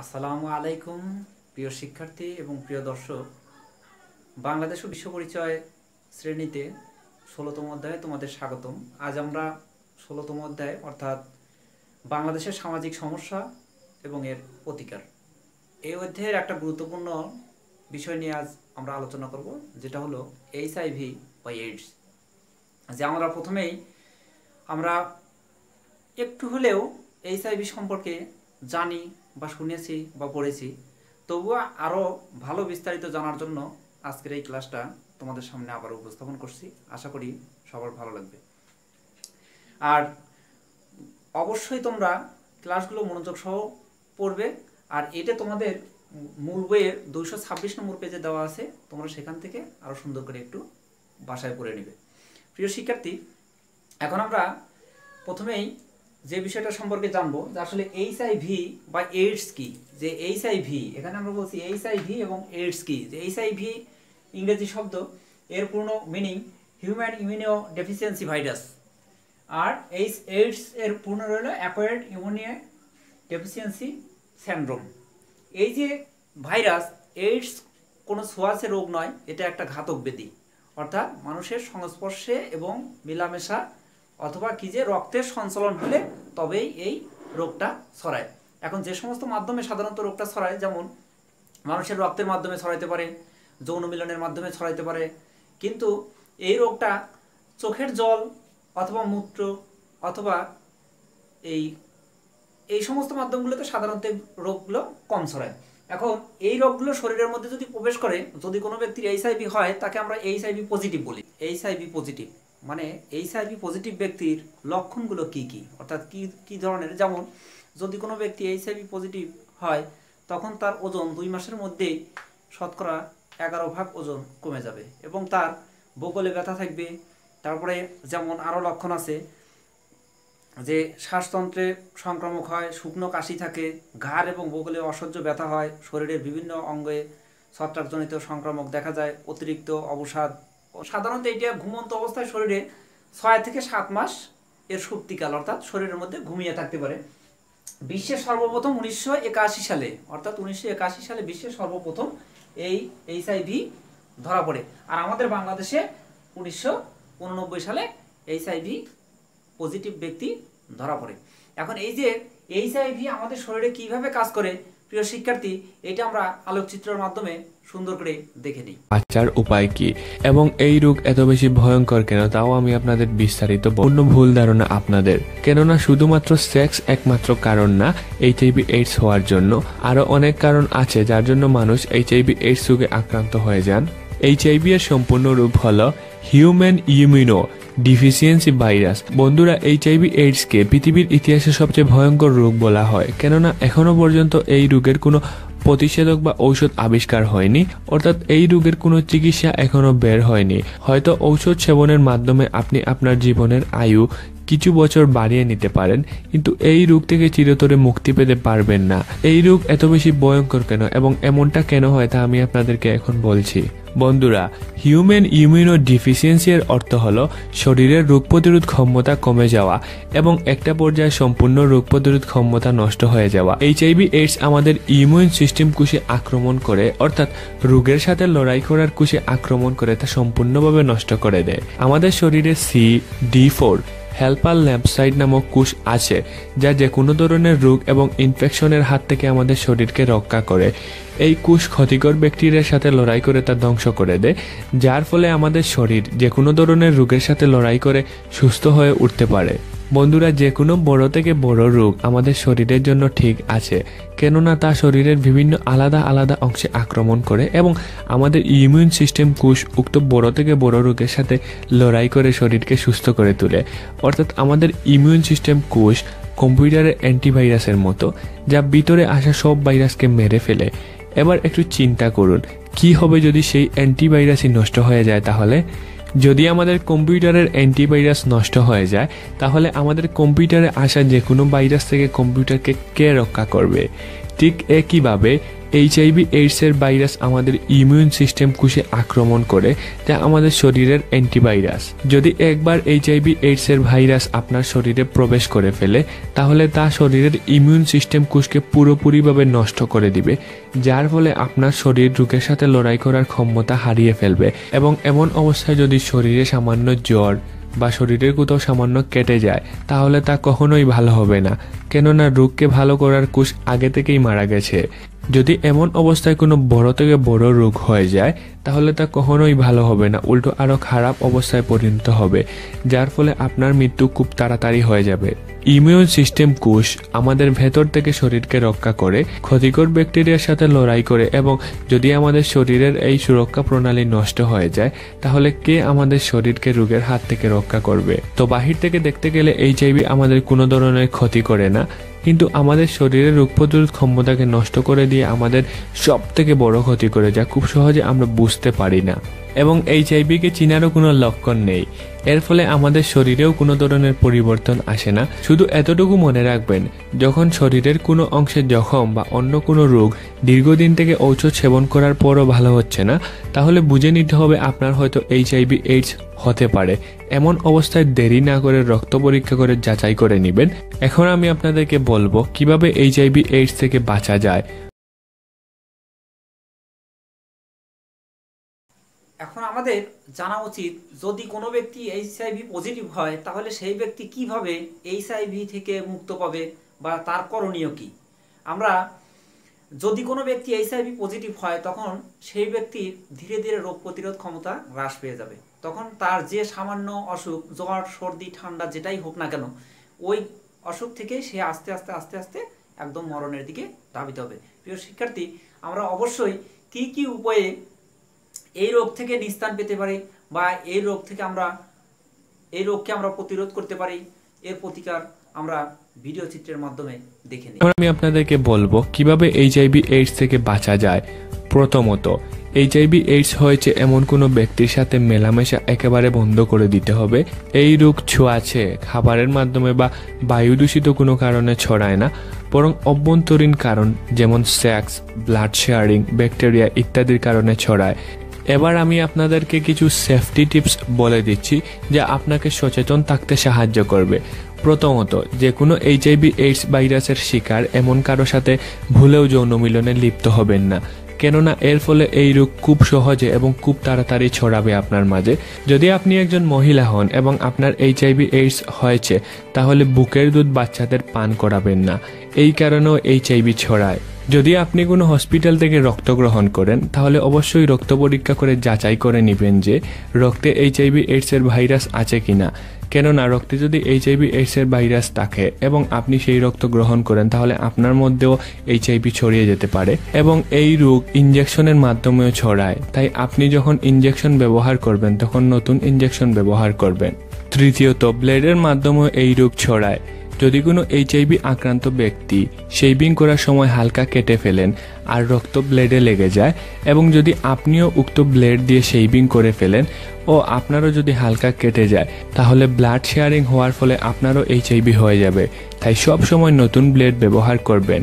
আসসালামু আলাইকুম প্রিয় শিক্ষার্থী এবং প্রিয় দর্শক। বাংলাদেশ ও বিশ্ব পরিচয় শ্রেণীতে ১৬তম অধ্যায়ে তোমাদের স্বাগতম। আজ আমরা ১৬তম অধ্যায় অর্থাৎ বাংলাদেশের সামাজিক সমস্যা এবং এর প্রতিকার, এই অধ্যায়ের একটা গুরুত্বপূর্ণ বিষয় নিয়ে আজ আমরা আলোচনা করব, যেটা হলো এইচআইভি বা এইডস। যে আমরা প্রথমেই একটু হলেও এইচআইভি সম্পর্কে জানি বা শুনেছি বা পড়েছি, তবুও আরও ভালো বিস্তারিত জানার জন্য আজকের এই ক্লাসটা তোমাদের সামনে আবার উপস্থাপন করছি। আশা করি সবার ভালো লাগবে। আর অবশ্যই তোমরা ক্লাসগুলো মনোযোগ সহ পড়বে। আর এটা তোমাদের মূল বইয়ের ২২৬ নম্বর পেজে দেওয়া আছে, তোমরা সেখান থেকে আরও সুন্দর করে একটু বাসায় পড়ে নেবে। প্রিয় শিক্ষার্থী, এখন আমরা প্রথমেই যে বিষয়টা সম্পর্কে জানবো যে আসলে এইচআইভি বা এইডস কি। যে এইচআইভি, এখানে আমরা বলছি এইচআইভি এবং এইডস কি। যে এইচআইভি ইংরেজি শব্দ, এর পূর্ণ meaning human immunodeficiency virus, আর এইডস এর পূর্ণ রইল অ্যাকোয়ার্ড ইমিউনো ডেফিসিয়েন্সি সিনড্রোম। এই যে ভাইরাস, এইডস কোনো ছোঁয়াচে রোগ নয়, এটা একটা ঘাতক ব্যাধি, অর্থাৎ মানুষের সংস্পর্শে এবং মেলামেশা অথবা কি যে রক্তের সঞ্চালন হলে তবেই এই রোগটা ছড়ায়। এখন যে সমস্ত মাধ্যমে সাধারণত রোগটা ছড়ায়, যেমন মানুষের রক্তের মাধ্যমে ছড়াইতে পারে, যৌন মিলনের মাধ্যমে ছড়াইতে পারে, কিন্তু এই রোগটা চোখের জল অথবা মূত্র অথবা এই সমস্ত মাধ্যমগুলোতে সাধারণত রোগগুলো কম ছড়ায়। এখন এই রোগগুলো শরীরের মধ্যে যদি প্রবেশ করে, যদি কোনো ব্যক্তির এইচআইভি হয়, তাকে আমরা এইচআইভি পজিটিভ বলি। এইচআইভি পজিটিভ মানে এইচআইভি পজিটিভ ব্যক্তির লক্ষণগুলো কি কি, অর্থাৎ কি ধরনের। যেমন যদি কোনো ব্যক্তি এইচআইভি পজিটিভ হয়, তখন তার ওজন 2 মাসের মধ্যেই শতকরা 11 ভাগ ওজন কমে যাবে এবং তার বগলে ব্যথা থাকবে। তারপরে যেমন আরও লক্ষণ আছে যে শ্বাসতন্ত্রে সংক্রামক হয়, শুকনো কাশি থাকে, ঘাড় এবং বগলে অসহ্য ব্যথা হয়, শরীরের বিভিন্ন অঙ্গে ছত্রাকজনিত সংক্রামক দেখা যায়, অতিরিক্ত অবসাদ। সাধারণত এটা ঘুমন্ত অবস্থায় শরীরে 6 থেকে 7 মাস এর সুপ্তিকাল, অর্থাৎ শরীরের মধ্যে ঘুমিয়ে থাকতে পারে। বিশ্বের সর্বপ্রথম 1981 সালে, অর্থাৎ 1981 সালে বিশ্বের সর্বপ্রথম এই এইচআইভি ধরা পড়ে। আর আমাদের বাংলাদেশে 1989 সালে এইচআইভি পজিটিভ ব্যক্তি ধরা পড়ে। এখন এই যে এইচআইভি আমাদের শরীরে কিভাবে কাজ করে, প্রিয় শিক্ষার্থী, এটা আমরা আলোকচিত্রের মাধ্যমে সুন্দর করে দেখে নিই। বাঁচার উপায় কি এবং এই রোগ এত বেশি ভয়ঙ্কর কেন, তাও আমি আপনাদের বিস্তারিত পূর্ণ ভুল ধারণা আপনাদের। কেননা শুধুমাত্র সেক্স একমাত্র কারণ না এইচআইভি এইডস হওয়ার জন্য, আরো অনেক কারণ আছে যার জন্য মানুষ এইচআইভি এইডস রোগে আক্রান্ত হয়ে যান। এইচআইভি এর সম্পূর্ণ রূপ হলো হিউম্যান ইমিউনো ডিফিসিয়েন্সি ভাইরাস। বন্ধুরা, এইচআইভি এইডস কে পৃথিবীর ইতিহাসে সবচেয়ে ভয়ঙ্কর রোগ বলা হয়, কেননা এখনো পর্যন্ত এই রোগের কোনো প্রতিষেধক বা ঔষধ আবিষ্কার হয়নি, অর্থাৎ এই রোগের কোনো চিকিৎসা এখনো বের হয়নি। হয়তো ঔষধ সেবনের মাধ্যমে আপনি আপনার জীবনের আয়ু কিছু বছর বাড়িয়ে নিতে পারেন, কিন্তু এই রোগ থেকে চিরতরে মুক্তি পেতে পারবেন না। এই রোগ এত বেশি ভয়ঙ্কর কেন এবং এমনটা কেন হয় তা আমি আপনাদেরকে এখন বলছি। বন্ধুরা, হিউম্যান ইমিউনো ডিফিসিয়েন্সি এর অর্থ হলো শরীরের রোগ প্রতিরোধ ক্ষমতা কমে যাওয়া এবং একটা পর্যায়ে সম্পূর্ণ রোগ প্রতিরোধ ক্ষমতা নষ্ট হয়ে যাওয়া। এইচআইভি এইডস আমাদের ইমিউন সিস্টেম কোষে আক্রমণ করে, অর্থাৎ রোগের সাথে লড়াই করার কোষে আক্রমণ করে তা সম্পূর্ণভাবে নষ্ট করে দেয়। আমাদের শরীরে CD4 হেল্পার ল্যাম্পসাইট নামক কোষ আছে, যা যে কোনো ধরনের রোগ এবং ইনফেকশনের হাত থেকে আমাদের শরীরকে রক্ষা করে। এই কোষ ক্ষতিকর ব্যাকটেরিয়ার সাথে লড়াই করে তা ধ্বংস করে দেয়, যার ফলে আমাদের শরীর যে কোনো ধরনের রোগের সাথে লড়াই করে সুস্থ হয়ে উঠতে পারে। বন্ধুরা, যে কোনো বড় থেকে বড় রোগ আমাদের শরীরের জন্য ঠিক আছে, কেননা তা শরীরের বিভিন্ন আলাদা আলাদা অংশে আক্রমণ করে এবং আমাদের ইমিউন সিস্টেম কোষ উক্ত বড় থেকে বড় রোগের সাথে লড়াই করে শরীরকে সুস্থ করে তোলে। অর্থাৎ আমাদের ইমিউন সিস্টেম কোষ কম্পিউটারের অ্যান্টিভাইরাসের মতো, যা ভিতরে আসা সব ভাইরাসকে মেরে ফেলে। এবার একটু চিন্তা করুন, কি হবে যদি সেই অ্যান্টিভাইরাসই নষ্ট হয়ে যায়। তাহলে যদি আমাদের কম্পিউটারের অ্যান্টিভাইরাস নষ্ট হয়ে যায়, তাহলে আমাদের কম্পিউটারে আসা যে কোনো ভাইরাস থেকে কম্পিউটারকে কে রক্ষা করবে? ঠিক একইভাবে এইচআইভি এইডসের ভাইরাস আমাদের ইমিউন সিস্টেম কোষে আক্রমণ করে, যা আমাদের শরীরের অ্যান্টিভাইরাস। যদি একবার এইচআইভি এইডসের ভাইরাস আপনার শরীরে প্রবেশ করে ফেলে, তাহলে তা শরীরের ইমিউন সিস্টেম কোষকে পুরোপুরিভাবে নষ্ট করে দিবে, যার ফলে আপনার শরীর রোগের সাথে লড়াই করার ক্ষমতা হারিয়ে ফেলবে। এবং এমন অবস্থায় যদি শরীরে সামান্য জ্বর বা শরীরের কোথাও সামান্য কেটে যায়, তাহলে তা কখনোই ভালো হবে না, কেননা রোগকে ভালো করার কোষ আগে থেকেই মারা গেছে। যদি এমন অবস্থায় কোনো বড় থেকে বড় রোগ হয়ে যায়, তাহলে তা কখনোই ভালো হবে না, উল্টো আরও খারাপ অবস্থায় পরিণত হবে, যার ফলে আপনার মৃত্যু খুব তাড়াতাড়ি হয়ে যাবে। ইমিউন সিস্টেম কোষ আমাদের ভেতর থেকে শরীরকে রক্ষা করে, ক্ষতিকর ব্যাকটেরিয়ার সাথে লড়াই করে, এবং যদি আমাদের শরীরের এই সুরক্ষা প্রণালী নষ্ট হয়ে যায়, তাহলে কে আমাদের শরীরকে রোগের হাত থেকে রক্ষা করবে? তো বাহির থেকে দেখতে গেলে এইচআইভি আমাদের কোনো ধরনের ক্ষতি করে না, কিন্তু আমাদের শরীরের রোগ প্রতিরোধ ক্ষমতাকে নষ্ট করে দিয়ে আমাদের সব থেকে বড় ক্ষতি করে, যা খুব সহজে আমরা বুঝতে পারি না। এবং এইচআইভিকে চিনারও কোনো লক্ষণ নেই, এর ফলে আমাদের শরীরেও কোনো ধরনের পরিবর্তন আসে না। শুধু এতটুকু মনে রাখবেন, যখন শরীরের কোনো অংশে জখম বা অন্য কোনো রোগ দীর্ঘদিন থেকে ঔষধ সেবন করার পরও ভালো হচ্ছে না, তাহলে বুঝে নিতে হবে আপনার হয়তো এইচআইভি এইডস হতে পারে। এমন অবস্থায় দেরি না করে রক্ত পরীক্ষা করে যাচাই করে নেবেন। এখন আমি আপনাদেরকে বলবো কিভাবে এইচআইভি এইডস থেকে বাঁচা যায়। এখন আমাদের জানা উচিত, যদি কোনো ব্যক্তি এইচআইভি পজিটিভ হয়, তাহলে সেই ব্যক্তি কিভাবে এইচআইভি থেকে মুক্ত পাবে বা তার করণীয় কি। আমরা যদি কোনো ব্যক্তি এইচআইভি পজিটিভ হয়, তখন সেই ব্যক্তির ধীরে ধীরে রোগ প্রতিরোধ ক্ষমতা হ্রাস পেয়ে যাবে। তখন তার যে সামান্য অসুখ, জ্বর, সর্দি, ঠান্ডা যেটাই হোক না কেন, ওই অসুখ থেকে সে আস্তে আস্তে আস্তে আস্তে একদম মরণের দিকে ধাবিত হবে। প্রিয় শিক্ষার্থী, আমরা অবশ্যই কি কি উপায়ে এই রোগ থেকে নিস্তার পেতে পারি বা এই রোগকে আমরা প্রতিরোধ করতে পারি, এর প্রতিকার আমরা ভিডিও চিত্রের মাধ্যমে দেখে নিই। আমি আপনাদেরকে বলবো কিভাবে এইচআইভি এইডস থেকে বাঁচা যায়। প্রথমত, এইচআইভি এইডস হয়েছে এমন কোনো ব্যক্তির সাথে মেলামেশা একেবারে বন্ধ করে দিতে হবে। এই রোগ ছোঁয়াচে খাবারের মাধ্যমে বা বায়ু দূষিত কোনো কারণে ছড়ায় না, বরং অভ্যন্তরীণ কারণ যেমন সেক্স, ব্লাড শেয়ারিং, ব্যাকটেরিয়া ইত্যাদির কারণে ছড়ায়। এবার আমি আপনাদেরকে কিছু সেফটি টিপস বলে দিচ্ছি, যা আপনাকে সচেতন থাকতে সাহায্য করবে। প্রথমত, যে কোনো এইচআইভি এইডস ভাইরাসের শিকার এমন কারো সাথে ভুলেও যৌন মিলনে লিপ্ত হবেন না, কেননা এর ফলে এই রোগ খুব সহজে এবং খুব তাড়াতাড়ি ছড়াবে আপনার মাঝে। যদি আপনি একজন মহিলা হন এবং আপনার এইচআইভি এইডস হয়েছে, তাহলে বুকের দুধ বাচ্চাদের পান করাবেন না, এই কারণেও এইচআইভি ছড়ায়। যদি আপনি কোনো হসপিটাল থেকে রক্ত গ্রহণ করেন, তাহলে অবশ্যই রক্ত পরীক্ষা করে যাচাই করে নেবেন যে রক্তে এইচআইভি এইডসের ভাইরাস আছে কিনা, কেননা রক্তে যদি এইচআইভি এইডসের ভাইরাস থাকে এবং আপনি সেই রক্ত গ্রহণ করেন, তাহলে আপনার মধ্যেও এইচআইভি ছড়িয়ে যেতে পারে। এবং এই রোগ ইনজেকশনের মাধ্যমেও ছড়ায়, তাই আপনি যখন ইনজেকশন ব্যবহার করবেন তখন নতুন ইনজেকশন ব্যবহার করবেন। তৃতীয়ত, ব্লেডের মাধ্যমেও এই রোগ ছড়ায়। যদি কোনো এইচআইভি আক্রান্ত ব্যক্তি শেভিং করার সময় হালকা কেটে ফেলেন আর রক্ত ব্লেডে লেগে যায়, এবং যদি আপনিও উক্ত ব্লেড দিয়ে শেভিং করে ফেলেন ও আপনারও যদি হালকা কেটে যায়, তাহলে ব্লাড শেয়ারিং হওয়ার ফলে আপনারও এইচআইভি হয়ে যাবে। তাই সব সময় নতুন ব্লেড ব্যবহার করবেন।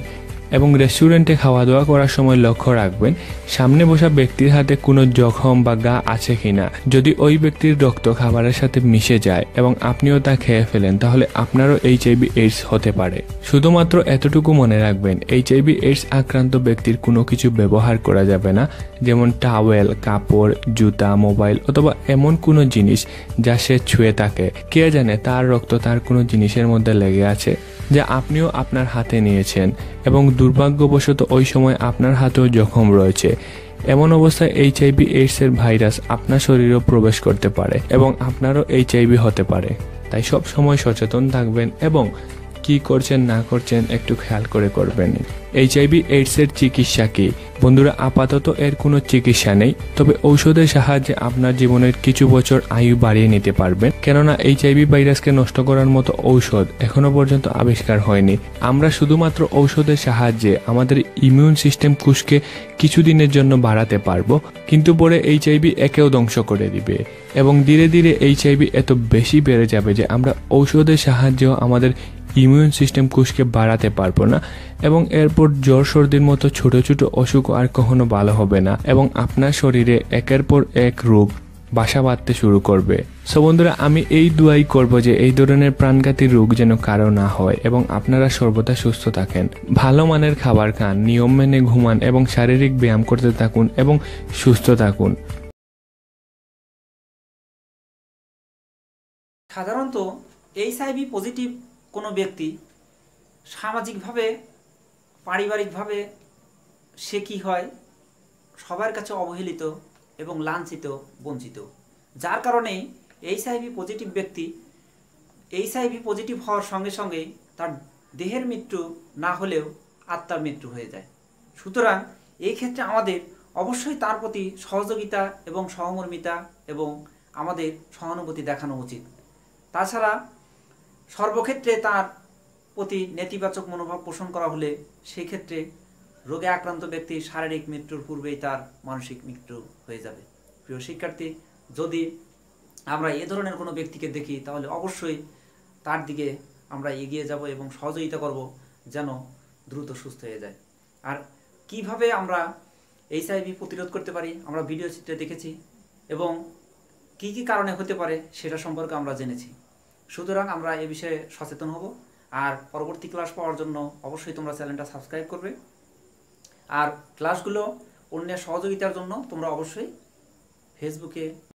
এবং রেস্টুরেন্টে খাওয়া দাওয়া করার সময় লক্ষ্য রাখবেন সামনে বসা ব্যক্তির হাতে কোনো জখম বা গা আছে কিনা। যদি ওই ব্যক্তির রক্ত খাবারের সাথে মিশে যায় এবং আপনিও তা খেয়ে ফেলেন, তাহলে আপনারও এইচআইভি এইডস হতে পারে। শুধুমাত্র এতটুকু মনে রাখবেন, এইচআইভি এইডস আক্রান্ত ব্যক্তির কোনো কিছু ব্যবহার করা যাবে না, যেমন টাওয়েল, কাপড়, জুতা, মোবাইল অথবা এমন কোনো জিনিস যা সে ছুঁয়ে থাকে। কে জানে তার রক্ত তার কোনো জিনিসের মধ্যে লেগে আছে যা আপনিও আপনার হাতে নিয়েছেন, এবং দুর্ভাগ্যবশত ওই সময় আপনার হাতেও জখম রয়েছে। এমন অবস্থায় এইচআইভি এইডসের ভাইরাস আপনার শরীরেও প্রবেশ করতে পারে এবং আপনারও এইচআইভি হতে পারে। তাই সব সময় সচেতন থাকবেন এবং কি করছেন না করছেন একটু খেয়াল করে করবেন। এইচআইভি এইডসের চিকিৎসা কি? বন্ধুরা, আপাতত এর কোনো চিকিৎসা নেই, তবে ঔষধের সাহায্যে আপনার জীবনের কিছু বছর আয়ু বাড়িয়ে নিতে পারবেন, কেননা এইচআইভি ভাইরাসকে নষ্ট করার মতো ঔষধ এখনো পর্যন্ত আবিষ্কার হয়নি। আমরা শুধুমাত্র ঔষধের সাহায্যে আমাদের ইমিউন সিস্টেম কোষকে কিছুদিনের জন্য বাড়াতে পারবো, কিন্তু পরে এইচআইভি একেও ধ্বংস করে দিবে এবং ধীরে ধীরে এইচআইভি এত বেশি বেড়ে যাবে যে আমরা ঔষধের সাহায্যেও আমাদের ইমিউন সিস্টেম কোষকে বাড়াতে পারবো না এবং এরপর জ্বর সর্দির মতো ছোট ছোট অসুখ আর কখনো ভালো হবে না এবং আপনার শরীরে একের পর এক রোগ বাসা বাঁধতে শুরু করবে। সো বন্ধুরা, আমি এই দোয়াই করব যে এই ধরনের প্রাণঘাতী রোগ যেন কারো না হয় এবং আপনারা সর্বদা সুস্থ থাকেন, ভালো মানের খাবার খান, নিয়ম মেনে ঘুমান এবং শারীরিক ব্যায়াম করতে থাকুন এবং সুস্থ থাকুন। সাধারণত এইচআইভি পজিটিভ কোনো ব্যক্তি সামাজিকভাবে পারিবারিকভাবে সে কী হয়, সবার কাছে অবহেলিত এবং লাঞ্ছিত, বঞ্চিত, যার কারণে এইচআইভি পজিটিভ ব্যক্তি এইচআইভি পজিটিভ হওয়ার সঙ্গে সঙ্গে তার দেহের মৃত্যু না হলেও আত্মার মৃত্যু হয়ে যায়। সুতরাং এই ক্ষেত্রে আমাদের অবশ্যই তার প্রতি সহযোগিতা এবং সহমর্মিতা এবং আমাদের সহানুভূতি দেখানো উচিত। তাছাড়া সর্বক্ষেত্রে তার প্রতি নেতিবাচক মনোভাব পোষণ করা হলে সেই ক্ষেত্রে রোগে আক্রান্ত ব্যক্তির শারীরিক মৃত্যুর পূর্বেই তার মানসিক মৃত্যু হয়ে যাবে। প্রিয় শিক্ষার্থী, যদি আমরা এ ধরনের কোনো ব্যক্তিকে দেখি তাহলে অবশ্যই তার দিকে আমরা এগিয়ে যাব এবং সহযোগিতা করব যেন দ্রুত সুস্থ হয়ে যায়। আর কিভাবে আমরা এইচআইভি প্রতিরোধ করতে পারি আমরা ভিডিও চিত্রে দেখেছি এবং কি কি কারণে হতে পারে সেটা সম্পর্কে আমরা জেনেছি। সুতরাং আমরা এ বিষয়ে সচেতন হব। আর পরবর্তী ক্লাস পাওয়ার জন্য অবশ্যই তোমরা চ্যানেলটা সাবস্ক্রাইব করবে। আর ক্লাসগুলো অন্যের সহযোগিতার জন্য তোমরা অবশ্যই ফেসবুকে